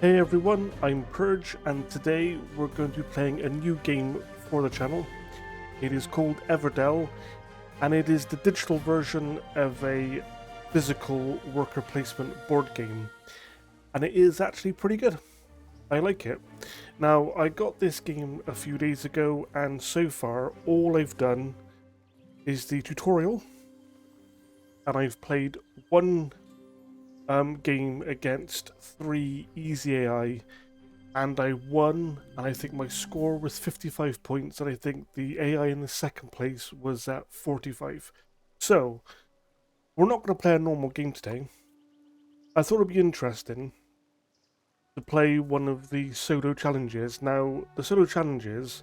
Hey everyone, I'm Purge, and today we're going to be playing a new game for the channel. It is called Everdell, and it is the digital version of a physical worker placement board game. And it is actually pretty good. I like it. Now, I got this game a few days ago, and so far all I've done is the tutorial, and I've played one game against 3 easy AI, and I won, and I think my score was 55 points, and I think the AI in the second place was at 45. So, we're not going to play a normal game today. I thought it'd be interesting to play one of the solo challenges. Now, the solo challenges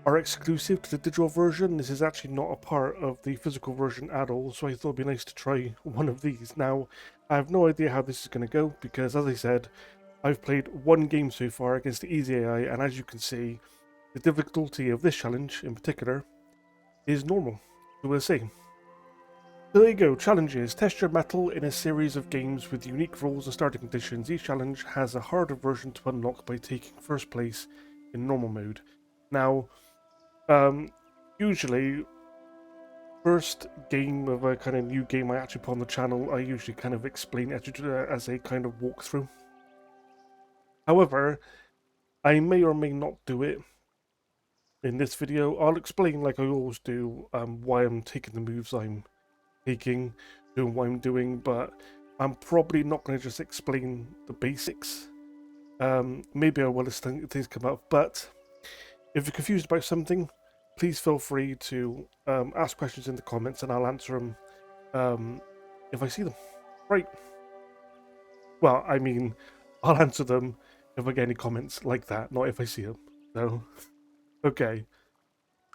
are exclusive to the digital version. This is actually not a part of the physical version at all, so I thought it'd be nice to try one of these. Now, I have no idea how this is going to go, because as I said, I've played one game so far against the easy AI, and as you can see, the difficulty of this challenge in particular is normal. So we'll see. So there you go, challenges. Test your mettle in a series of games with unique rules and starting conditions. Each challenge has a harder version to unlock by taking first place in normal mode. Now, usually, first game of a kind of new game I actually put on the channel, I usually kind of explain it as a kind of walkthrough. However, I may or may not do it in this video. I'll explain, like I always do, why I'm taking the moves I'm taking, doing what I'm doing, but I'm probably not going to just explain the basics. Maybe I will as things come up, but if you're confused about something, please feel free to ask questions in the comments, and I'll answer them if I see them. Right. Well, I mean, I'll answer them if I get any comments like that, not if I see them. So, okay.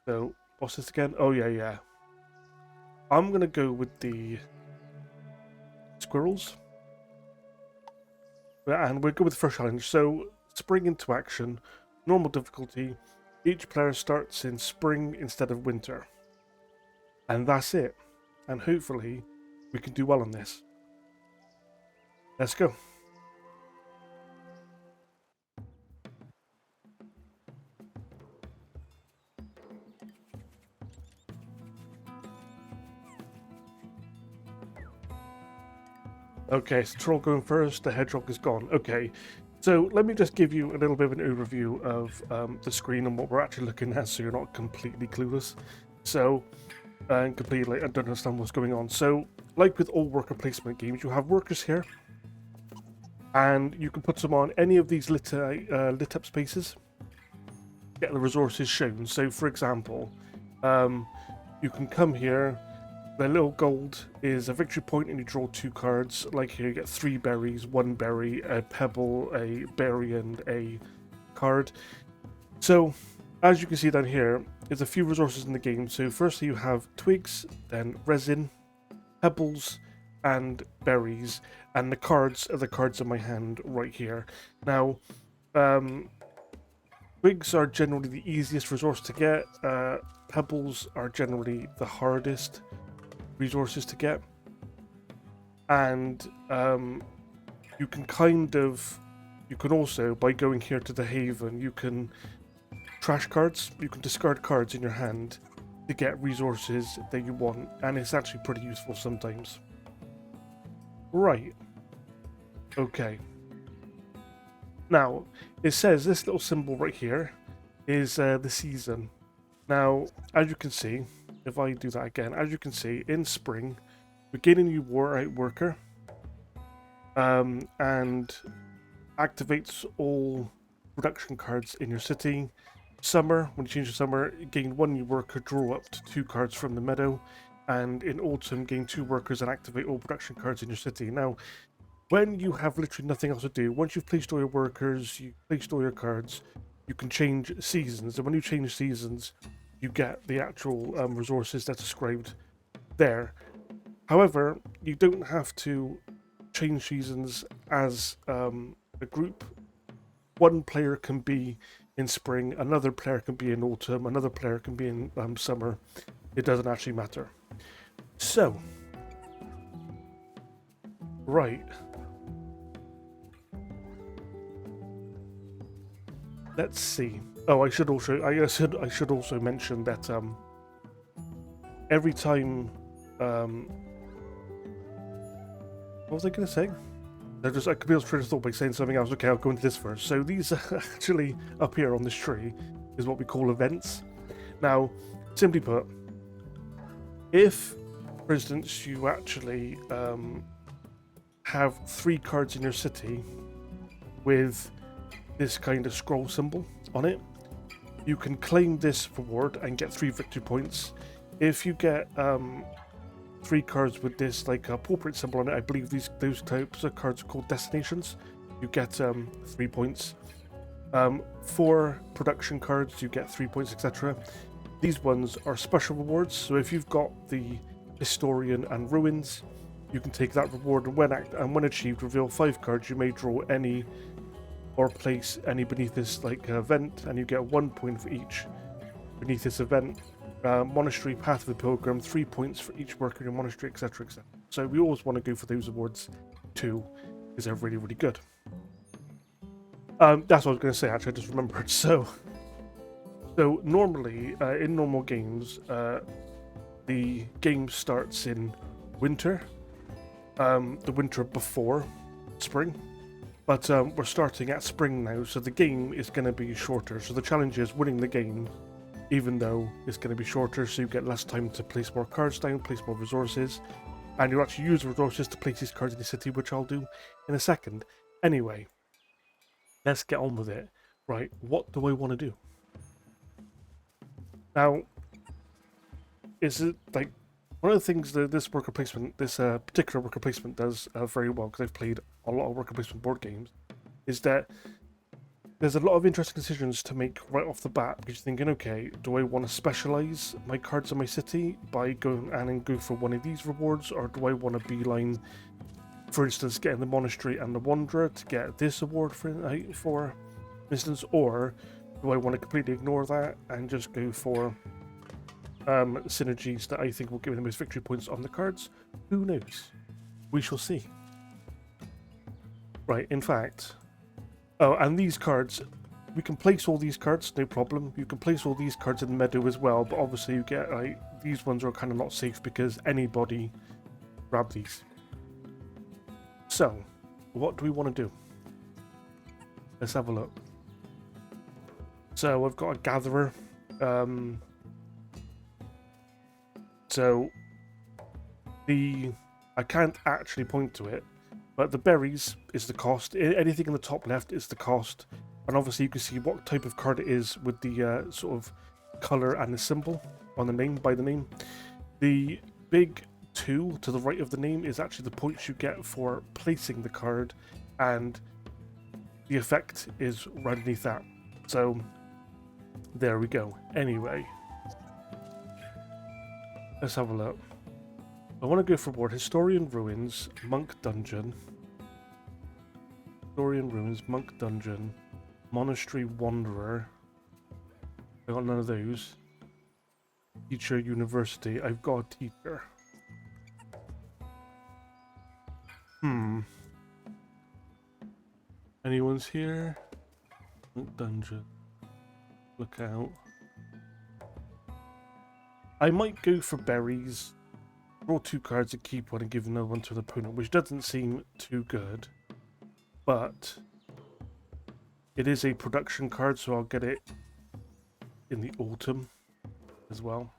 So, what's this again? Oh, yeah. I'm going to go with the squirrels. And we'll go with the first challenge. So, spring into action, normal difficulty. Each player starts in spring instead of winter. And that's it. And hopefully, we can do well on this. Let's go. Okay, so troll going first, the hedgehog is gone. Okay, so let me just give you a little bit of an overview of the screen and what we're actually looking at, so you're not completely clueless. So, and completely don't understand what's going on. So, like with all worker placement games, you have workers here, and you can put them on any of these lit up spaces, get the resources shown. So, for example, you can come here. The little gold is a victory point, and you draw 2 cards. Like here, you get 3 berries, 1 berry, a pebble, a berry, and a card. So, as you can see down here, there's a few resources in the game. So, firstly, you have twigs, then resin, pebbles, and berries. And the cards are the cards in my hand right here. Now, twigs are generally the easiest resource to get. Pebbles are generally the hardest resources to get, and you can also, by going here to the haven, you can trash cards, you can discard cards in your hand to get resources that you want, and it's actually pretty useful sometimes. Right, okay, now it says this little symbol right here is the season. Now, as you can see, if I do that again, as you can see, in spring, we gain a new worker, and activates all production cards in your city. Summer, when you change to summer, you gain 1 new worker, draw up to 2 cards from the meadow, and in autumn, gain 2 workers and activate all production cards in your city. Now, when you have literally nothing else to do, once you've placed all your workers, you've placed all your cards, you can change seasons, and when you change seasons, you get the actual resources that's described there. However, you don't have to change seasons as a group. One player can be in spring, another player can be in autumn, another player can be in summer. It doesn't actually matter. So, right. let's see. Oh, I should also mention that every time what was I going to say? I could be able to train thought by saying something else. Okay, I'll go into this first. So these are actually up here on this tree is what we call events. Now, simply put, if, for instance, you actually have 3 cards in your city with this kind of scroll symbol on it, you can claim this reward and get 3 victory points. If you get 3 cards with this like a portrait symbol on it, I believe those types of cards are called destinations, you get 3 points. 4 production cards, you get 3 points, etc. These ones are special rewards, so if you've got the Historian and Ruins, you can take that reward, and when achieved, reveal 5 cards. You may draw any or place any beneath this like event, and you get 1 point for each beneath this event. Monastery, Path of the Pilgrim, 3 points for each worker in your monastery, etc, etc. So we always want to go for those awards too, because they're really, really good. That's what I was going to say, actually, I just remembered. So normally, in normal games, the game starts in winter, the winter before spring, but we're starting at spring now, so the game is going to be shorter. So the challenge is winning the game, even though it's going to be shorter, so you get less time to place more cards down, place more resources, and you actually use the resources to place these cards in the city, which I'll do in a second. Anyway, let's get on with it. Right, what do I want to do? Now, is it like one of the things that this worker placement, this particular worker placement does very well, because I've played a lot of worker placement board games, is that there's a lot of interesting decisions to make right off the bat, because you're thinking, okay, do I want to specialize my cards in my city by going and go for one of these rewards, or do I want to beeline, for instance, getting the Monastery and the Wanderer to get this award for instance, or do I want to completely ignore that and just go for synergies that I think will give me the most victory points on the cards? Who knows? We shall see. Right, in fact... Oh, and these cards, we can place all these cards, no problem. You can place all these cards in the meadow as well, but obviously you get, these ones are kind of not safe because anybody grab these. So, what do we want to do? Let's have a look. So, I've got a Gatherer. So, I can't actually point to it, but the berries is the cost. Anything in the top left is the cost. And obviously you can see what type of card it is with the sort of colour and the symbol on the name, by the name. The big 2 to the right of the name is actually the points you get for placing the card, and the effect is right underneath that. So there we go. Anyway, let's have a look. I want to go for board Historian Ruins, Monk Dungeon. Historian Ruins, Monk Dungeon, Monastery Wanderer. I got none of those. Teacher University. I've got a teacher. Anyone's here? Monk Dungeon. Look out. I might go for berries. Draw 2 cards and keep one and give another one to the opponent, which doesn't seem too good. But it is a production card, so I'll get it in the autumn as well.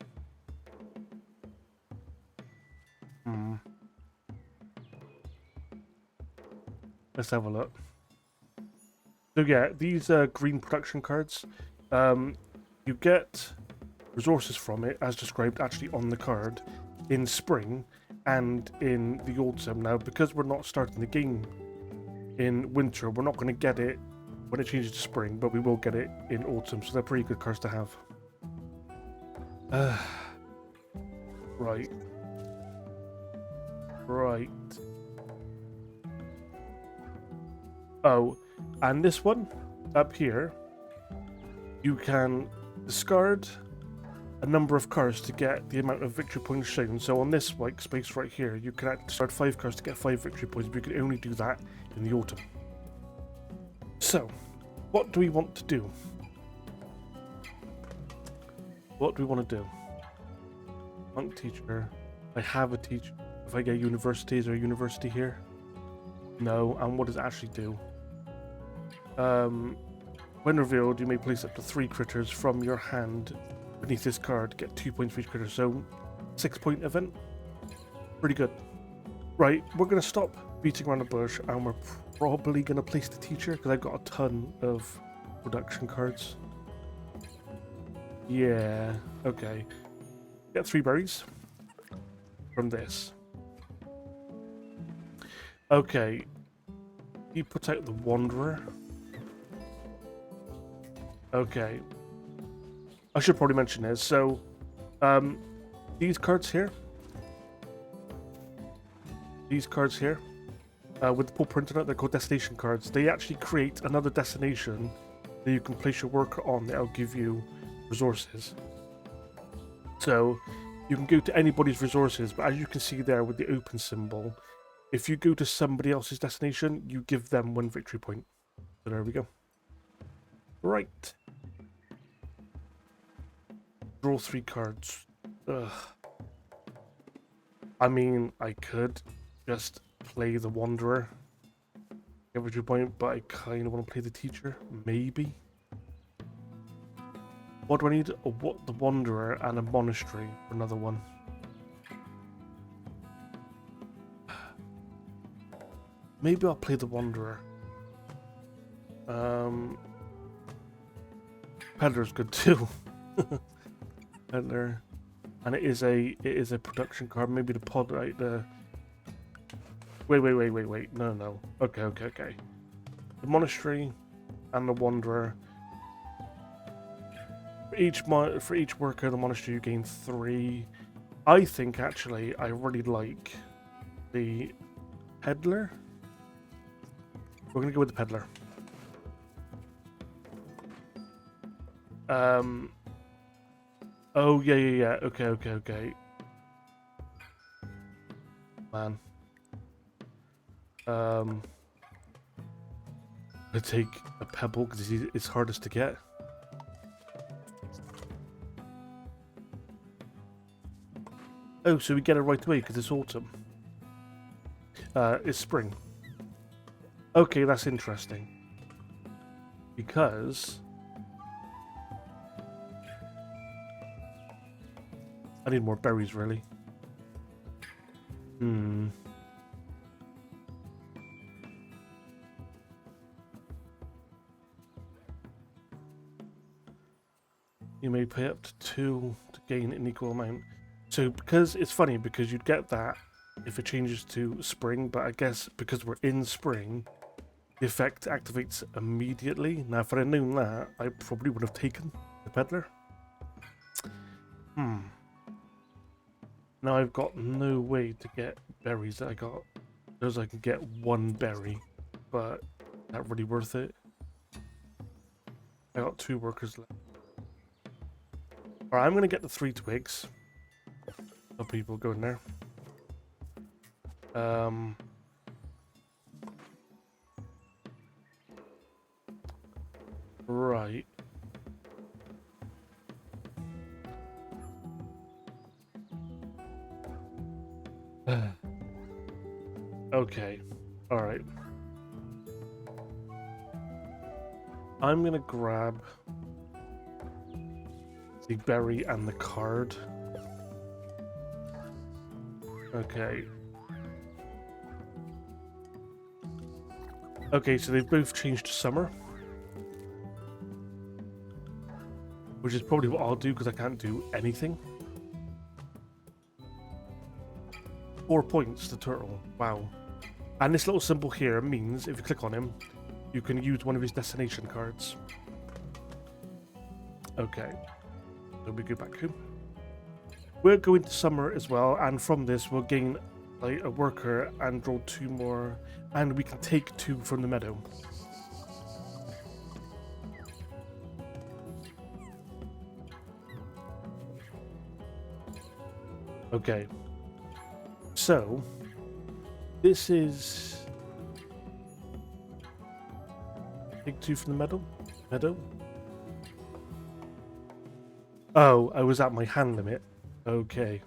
Let's have a look. So yeah, these green production cards, you get resources from it, as described actually on the card, in spring and in the autumn. Now, because we're not starting the game in winter, we're not going to get it when it changes to spring, but we will get it in autumn, so they're pretty good cards to have. Right. Oh, and this one up here, you can discard a number of cards to get the amount of victory points shown. So on this white space right here, you can discard 5 cards to get 5 victory points, but you can only do that in the autumn. So, what do we want to do? What do we want to do? Monk teacher. I have a teacher. If I get university, is there a university here? No. And what does it actually do? When revealed, you may place up to 3 critters from your hand beneath this card. Get 2 points for each critter. So 6-point event. Pretty good. Right, we're going to stop beating around the bush, and we're probably going to place the teacher, because I've got a ton of production cards. Yeah, okay. Get 3 berries from this. Okay. You put out the Wanderer. Okay. I should probably mention this. So, these cards here. These cards here, with the full print on it, they're called destination cards. They actually create another destination that you can place your worker on that'll give you resources. So you can go to anybody's resources, but as you can see there with the open symbol, if you go to somebody else's destination, you give them 1 victory point. So there we go. Right. Draw 3 cards. Ugh. I mean, I could just play the Wanderer, get victory point, but I kind of want to play the teacher, maybe. What do I need? What, the Wanderer and a monastery for another one. Maybe I'll play the Wanderer. Peddler's good too. Peddler, and it is a production card. Maybe the pod, right? The wait. No. Okay. The monastery and the Wanderer. For each worker in the monastery, you gain 3. I think actually I really like the peddler. We're gonna go with the peddler. Oh yeah. Okay. Man. I take a pebble because it's hardest to get. Oh, so we get it right away because it's autumn. It's spring. Okay, that's interesting. Because I need more berries, really. You may pay up to 2 to gain an equal amount. So, because it's funny, because you'd get that if it changes to spring, but I guess because we're in spring, the effect activates immediately. Now, if I'd known that, I probably would have taken the peddler. Now I've got no way to get berries that I got. Because I can get 1 berry, but not really worth it. I got 2 workers left. Alright, I'm gonna get the 3 twigs. Some people go in there. Right. Okay. Alright. I'm gonna grab the berry and the card. Okay. Okay, so they've both changed to summer. Which is probably what I'll do because I can't do anything. 4 points to turtle. Wow. And this little symbol here means if you click on him, you can use one of his destination cards. Okay. So we go back home. We're going to summer as well, and from this we'll gain like a worker and draw 2 more, and we can take 2 from the meadow. Okay. So this is take 2 from the meadow. Oh, I was at my hand limit. Okay.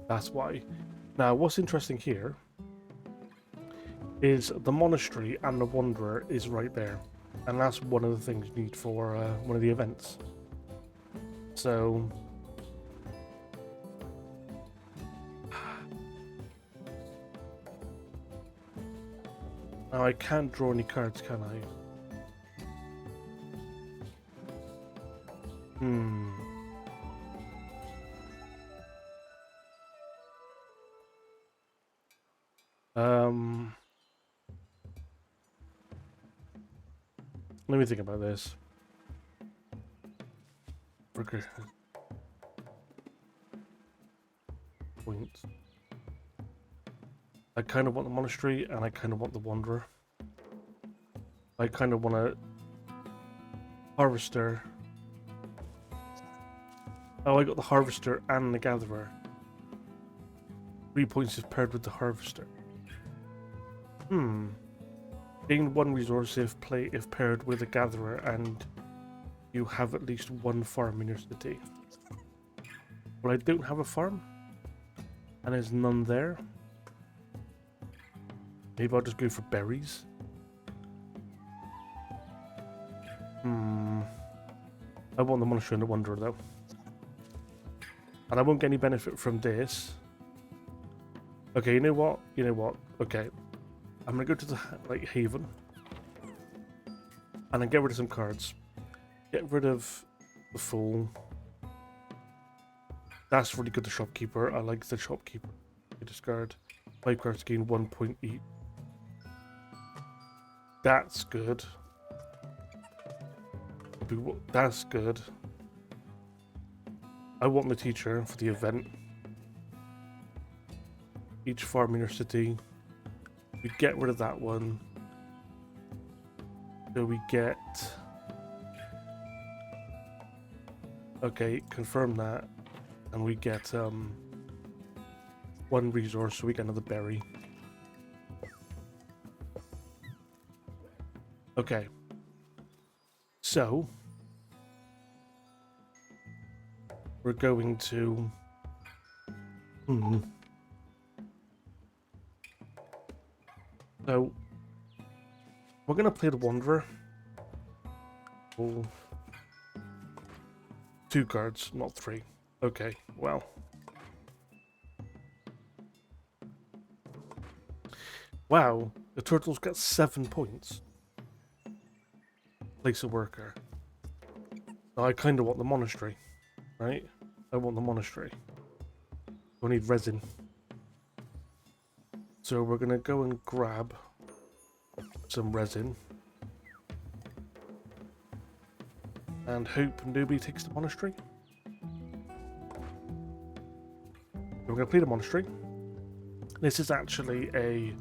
That's why. Now, what's interesting here is the monastery and the wanderer is right there. And that's one of the things you need for one of the events. So... now I can't draw any cards, can I? Let me think about this. Okay. Points. I kind of want the monastery and I kind of want the wanderer. I kind of want a harvester. Oh, I got the harvester and the gatherer. 3 points if paired with the harvester. Gain 1 resource if paired with a gatherer and you have at least 1 farm in your city. Well, I don't have a farm and there's none there. Maybe I'll just go for berries. I want the monastery and the wanderer though. And I won't get any benefit from this. Okay, you know what? You know what? Okay. I'm gonna go to the haven. And then get rid of some cards. Get rid of the fool. That's really good, the shopkeeper. I like the shopkeeper. Discard. 5 cards gain 1 point each. That's good. That's good. I want the teacher for the event. Each farm in your city. We get rid of that one. So we get... okay, confirm that. And we get 1 resource, so we get another berry. Okay. So... we're going to... So... we're going to play the Wanderer. Oh. 2 cards, not 3. Okay, well... wow, the turtle's got 7 points. Place a worker. Now, I kind of want the monastery, right? I want the monastery. I need resin. So we're going to go and grab some resin. And hope nobody takes the monastery. We're going to play the monastery. This is actually a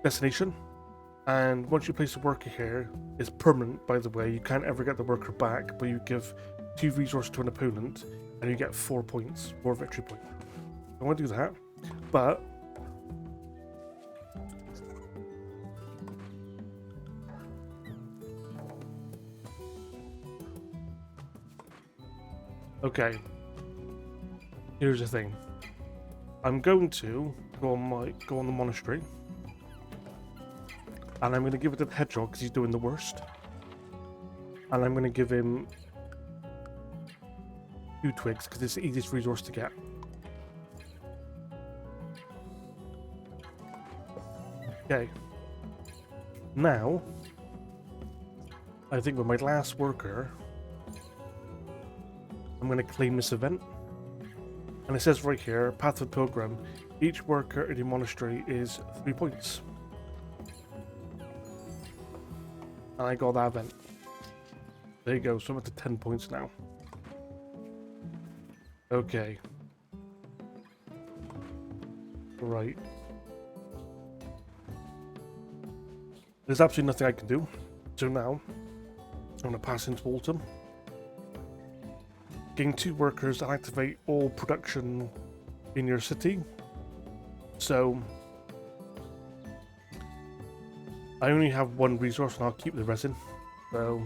destination. And once you place a worker here, it's permanent, by the way. You can't ever get the worker back, but you give 2 resources to an opponent, and you get 4 points, 4 victory points. I want to do that, but... okay. Here's the thing. I'm going to go on the monastery. And I'm going to give it to the hedgehog because he's doing the worst. And I'm going to give him 2 twigs because it's the easiest resource to get. Okay. Now, I think with my last worker, I'm going to claim this event. And it says right here, Path of Pilgrim, each worker in the monastery is 3 points. And I got that event. There you go, so I'm up to 10 points now. Okay. Right. There's absolutely nothing I can do. So now, I'm going to pass into autumn. Gain 2 workers and activate all production in your city. So... I only have 1 resource and I'll keep the resin. So,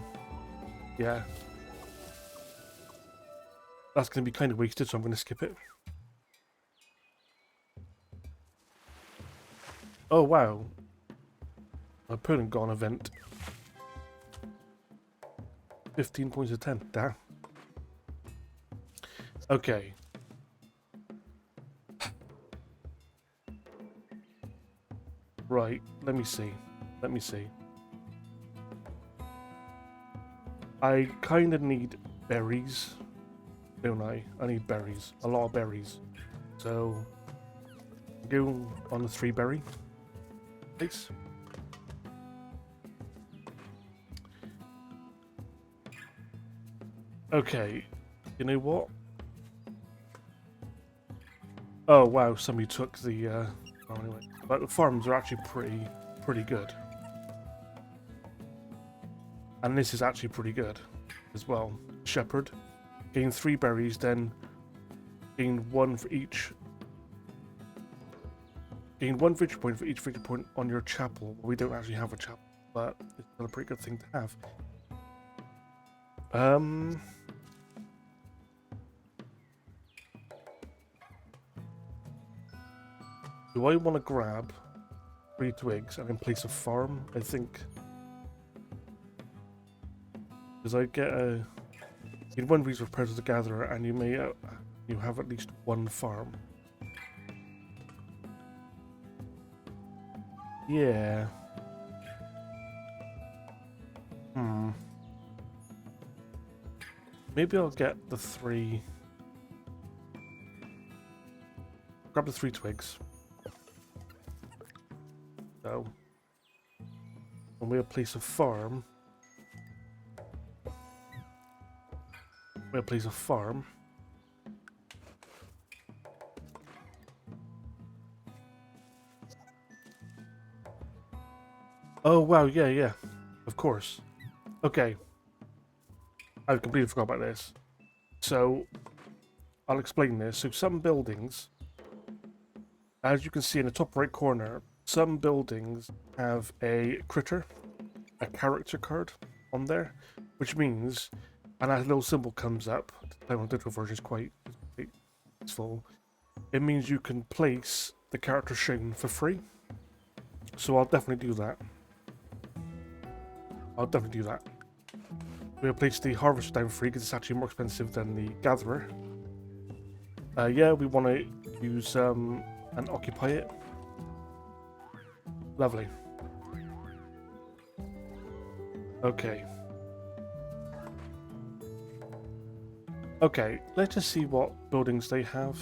yeah. That's going to be kind of wasted, so I'm going to skip it. Oh, wow. My opponent got an event. 15 points of 10. Damn. Okay. Right. Let me see. Let me see. I kind of need berries, don't I? I need berries. A lot of berries. So, go on the 3 berry. Please. Okay. You know what? Oh, wow. Somebody took the... oh, anyway. But the farms are actually pretty good. And this is actually pretty good as well. Shepherd. Gain 3 berries, then gain 1 for each. Gain 1 victory point for each victory point on your chapel. We don't actually have a chapel, but it's still a pretty good thing to have. Do I want to grab 3 twigs and then place a farm? I think. Because I get a... You get 1 resource per to the gatherer, and you may you have at least 1 farm. Yeah. Maybe I'll get the 3... Grab the 3 twigs. So. And we'll place a farm. We'll place a farm. Oh, wow, yeah. Of course. Okay. I completely forgot about this. So, I'll explain this. So, some buildings, as you can see in the top right corner, some buildings have a critter, a character card on there, which means, and that little symbol comes up, the digital version is quite useful. It means you can place the character shown for free. So I'll definitely do that. We'll place the harvester down free because it's actually more expensive than the gatherer. Yeah, we want to use and occupy it. Lovely. Okay. Okay, let's just see what buildings they have.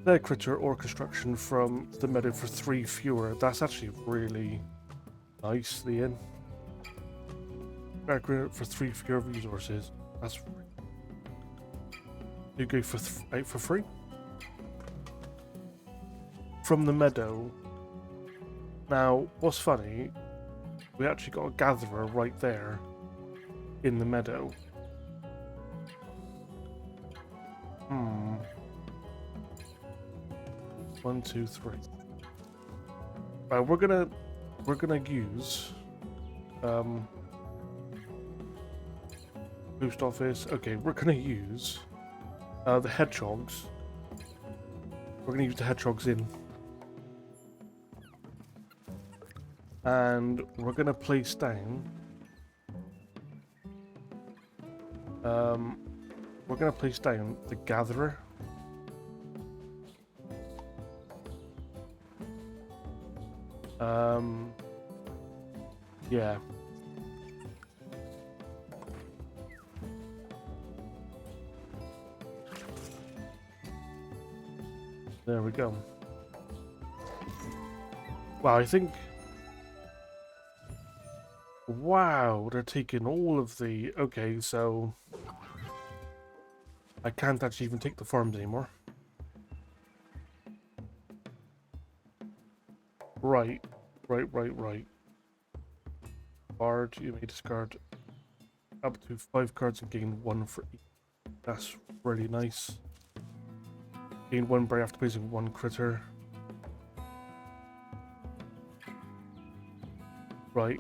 Their critter or construction from the meadow for 3 fewer. That's actually really nice, the inn. Their critter for 3 fewer resources. That's... You go for 8 for free. From the meadow. Now, what's funny, we actually got a gatherer right there in the meadow. 1, 2, 3. Right, we're gonna use post office. Okay, we're gonna use the hedgehogs. We're gonna use the hedgehogs in, and we're gonna place down. We're gonna place down the gatherer. Yeah. There we go. Wow, I think... Wow, they're taking all of the... Okay, so... I can't actually even take the farms anymore. Right. Bard, you may discard up to 5 cards and gain 1 for each. That's really nice. Gain 1 berry after placing 1 critter. Right,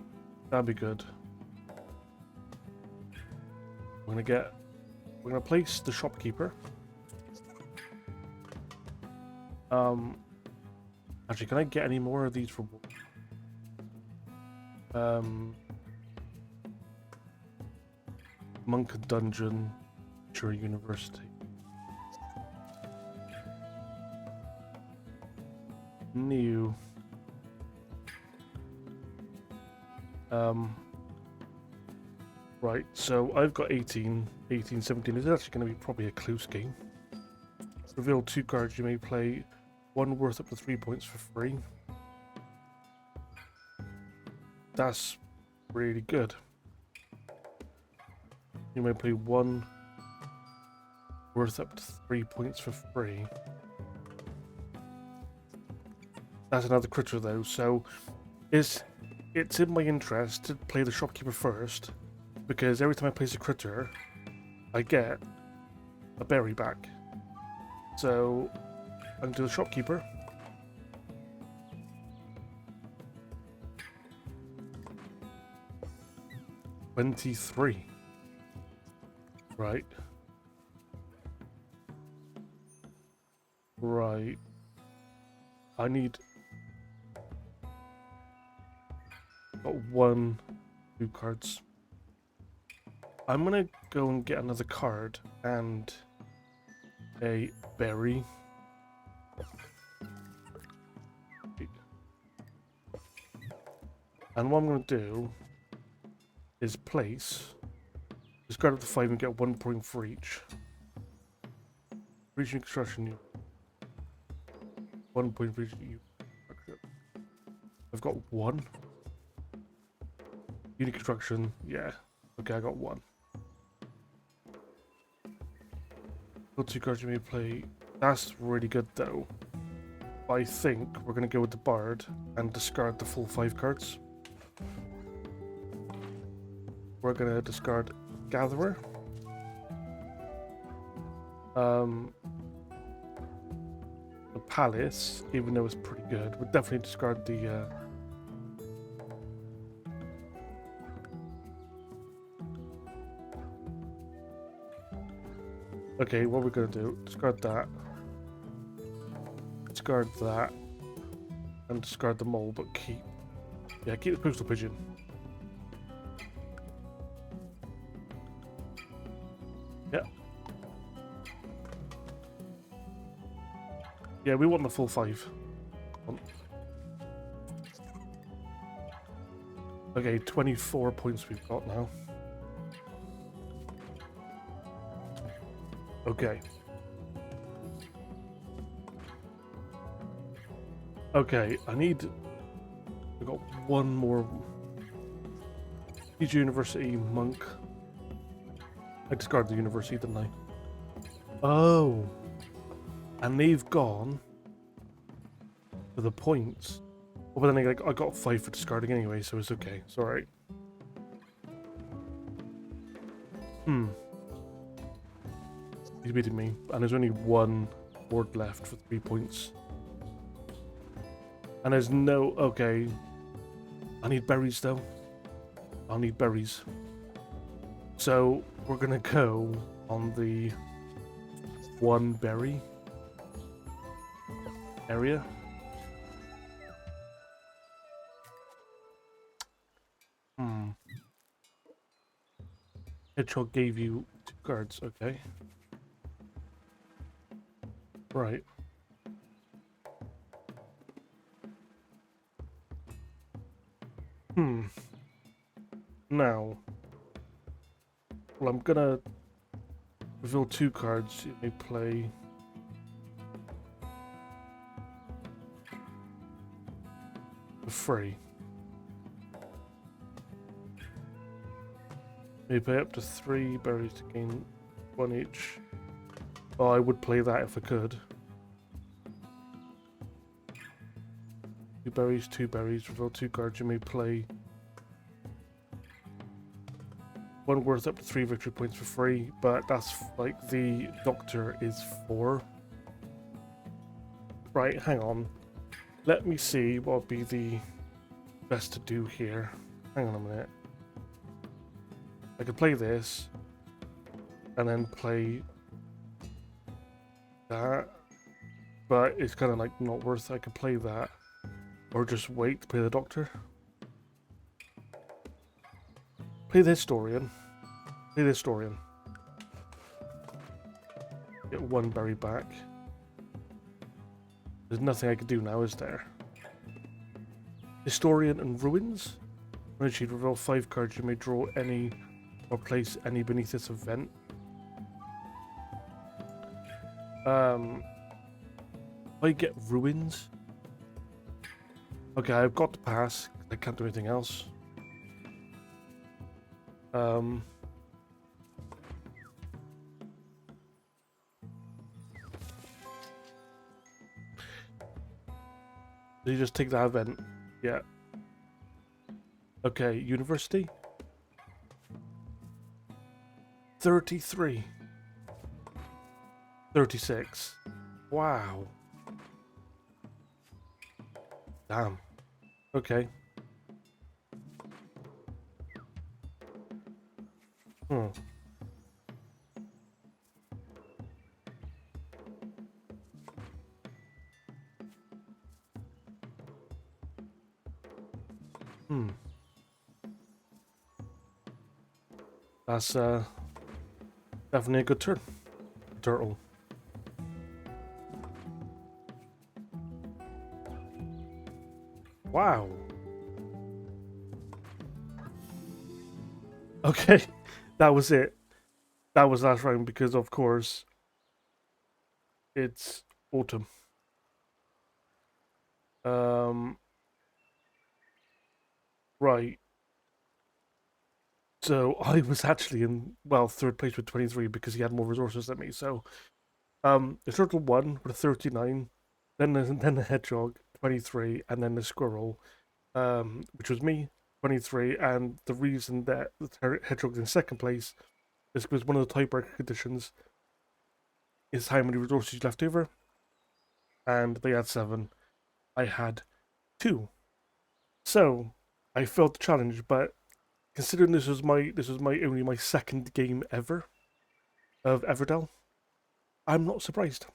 that'd be good. we're gonna place the shopkeeper. Actually, can I get any more of these for Monk Dungeon, Future University. New. Right, so I've got 18, 17. This is actually going to be probably a close game. Reveal 2 cards you may play, 1 worth up to 3 points for free. That's really good. You may play 1 worth up to 3 points for free. That's another critter though, so it's in my interest to play the shopkeeper first, because every time I place a critter, I get a berry back. So I'm going to do the shopkeeper. $23. Right. Right. I need... got 1, 2 cards. I'm gonna go and get another card and a berry. And what I'm gonna do is place, discard up to 5 and get 1 point for each. Reaching construction, 1 point for each. I've got 1. Unit construction, yeah. Okay, I got 1. Got 2 cards you may play. That's really good though. I think we're gonna go with the Bard and discard the full 5 cards. We're gonna discard Gatherer. The Palace, even though it's pretty good, we'll definitely discard the okay, what we're gonna do, discard that, and discard the mole, but keep the postal pigeon. Yeah, we want the full 5. Okay, 24 points we've got now. Okay. Okay, I've got 1 more. Purge University, Monk. I discarded the university, didn't I? Oh. And they've gone for the points. Oh, but then I got 5 for discarding anyway, so it's okay. It's alright. He's beating me. And there's only 1 board left for 3 points. And there's no... Okay. I need berries, though. I'll need berries. So, we're gonna go on the 1 berry area. Hedgehog gave you 2 cards, okay. Right. Now. Well, I'm gonna reveal 2 cards. You may play... for free. You pay up to 3 berries to gain 1 each. Oh, I would play that if I could. 2 berries, 2 berries. Reveal 2 cards. You may play 1 worth up to 3 victory points for free, but that's like the doctor is 4. Right, hang on. Let me see what would be the best to do here. Hang on a minute. I could play this. and then play that. But it's kind of like not worth it. I could play that, or just wait to play the Doctor. Play the Historian. Play the Historian. Get one berry back. There's nothing I can do now, is there? Historian and Ruins. When you reveal 5 cards, you may draw any or place any beneath this event. I get Ruins. Okay, I've got to pass. I can't do anything else. So you just take that event. Yeah. Okay, University. 33. 36. Wow. Damn. Okay. Hmm. Hmm. That's definitely a good turn. Turtle. Wow. Okay, that was it. That was last round because, of course, it's autumn. Right. So I was actually in, well, third place with 23 because he had more resources than me. So, the turtle won with 39, then the hedgehog 23, and then the squirrel, which was me 23. And the reason that the hedgehog's in second place is because one of the tiebreaker conditions is how many resources you left over, and they had 7. I had 2. So I failed the challenge, but considering this was only my second game ever of Everdell, I'm not surprised.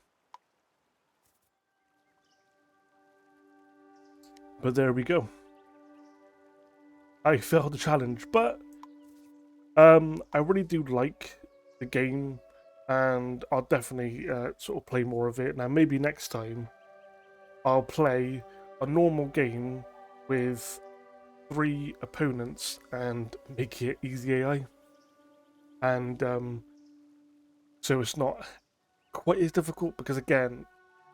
But there we go. I failed the challenge, but I really do like the game, and I'll definitely sort of play more of it. Now, maybe next time I'll play a normal game with 3 opponents and make it easy AI, and so it's not quite as difficult because, again,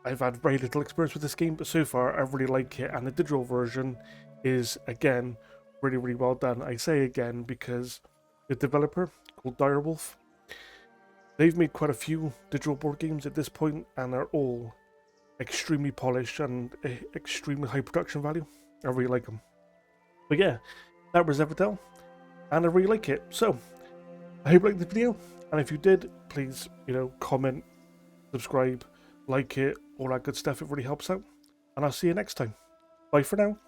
I've had very little experience with this game, but so far I really like it, and the digital version is, again, really, really well done. I say again because the developer, called Direwolf, they've made quite a few digital board games at this point, and they're all extremely polished and extremely high production value. I really like them. But yeah, that was Everdell, and I really like it. So, I hope you liked the video, and if you did, please, comment, subscribe, like it, all that good stuff. It really helps out. And I'll see you next time. Bye for now.